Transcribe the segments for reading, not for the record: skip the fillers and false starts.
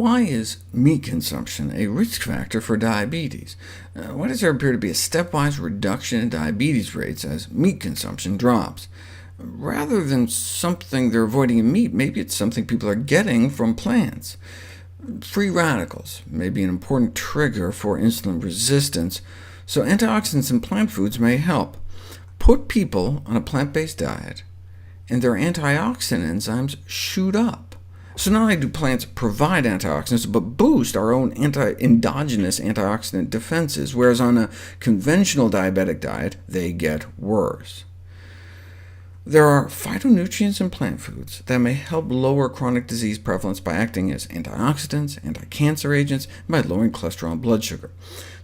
Why is meat consumption a risk factor for diabetes? Why does there appear to be a stepwise reduction in diabetes rates as meat consumption drops? Rather than something they're avoiding in meat, maybe it's something people are getting from plants. Free radicals may be an important trigger for insulin resistance, so antioxidants in plant foods may help. Put people on a plant-based diet, and their antioxidant enzymes shoot up. So not only do plants provide antioxidants, but boost our own endogenous antioxidant defenses, whereas on a conventional diabetic diet, they get worse. There are phytonutrients in plant foods that may help lower chronic disease prevalence by acting as antioxidants, anti-cancer agents, and by lowering cholesterol and blood sugar.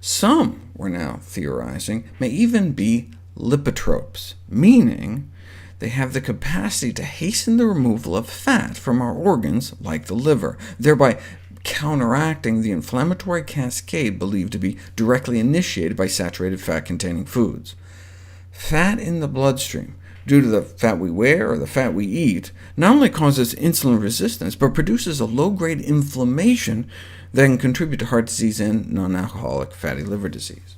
Some, we're now theorizing, may even be lipotropes, meaning they have the capacity to hasten the removal of fat from our organs, like the liver, thereby counteracting the inflammatory cascade believed to be directly initiated by saturated fat-containing foods. Fat in the bloodstream, due to the fat we wear or the fat we eat, not only causes insulin resistance, but produces a low-grade inflammation that can contribute to heart disease and non-alcoholic fatty liver disease.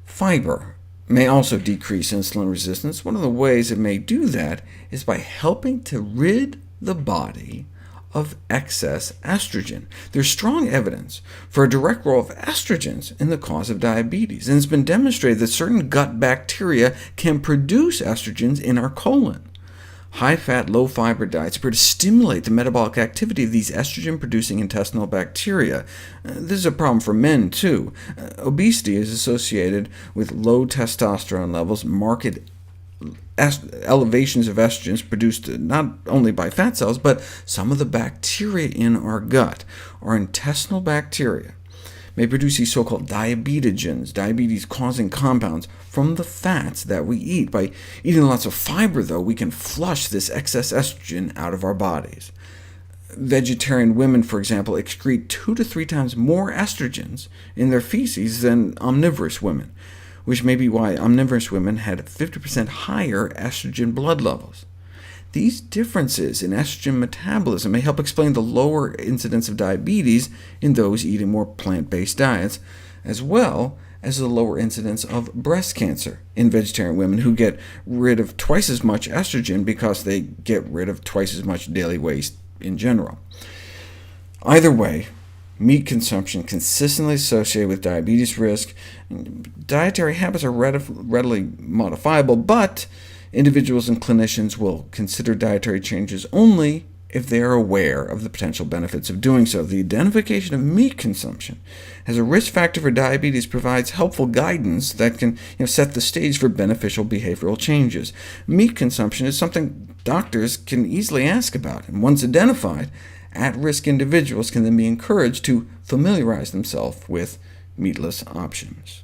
Fiber may also decrease insulin resistance. One of the ways it may do that is by helping to rid the body of excess estrogen. There's strong evidence for a direct role of estrogens in the cause of diabetes, and it's been demonstrated that certain gut bacteria can produce estrogens in our colon. High-fat, low-fiber diets appear to stimulate the metabolic activity of these estrogen-producing intestinal bacteria. This is a problem for men, too. Obesity is associated with low testosterone levels, marked elevations of estrogens produced not only by fat cells, but some of the bacteria in our gut. Our intestinal bacteria may produce these so-called diabetogens, diabetes-causing compounds, from the fats that we eat. By eating lots of fiber, though, we can flush this excess estrogen out of our bodies. Vegetarian women, for example, excrete 2 to 3 times more estrogens in their feces than omnivorous women, which may be why omnivorous women had 50% higher estrogen blood levels. These differences in estrogen metabolism may help explain the lower incidence of diabetes in those eating more plant-based diets, as well as the lower incidence of breast cancer in vegetarian women who get rid of twice as much estrogen because they get rid of twice as much daily waste in general. Either way, meat consumption consistently associated with diabetes risk. Dietary habits are readily modifiable, but individuals and clinicians will consider dietary changes only if they are aware of the potential benefits of doing so. The identification of meat consumption as a risk factor for diabetes provides helpful guidance that can set the stage for beneficial behavioral changes. Meat consumption is something doctors can easily ask about, and once identified, at-risk individuals can then be encouraged to familiarize themselves with meatless options.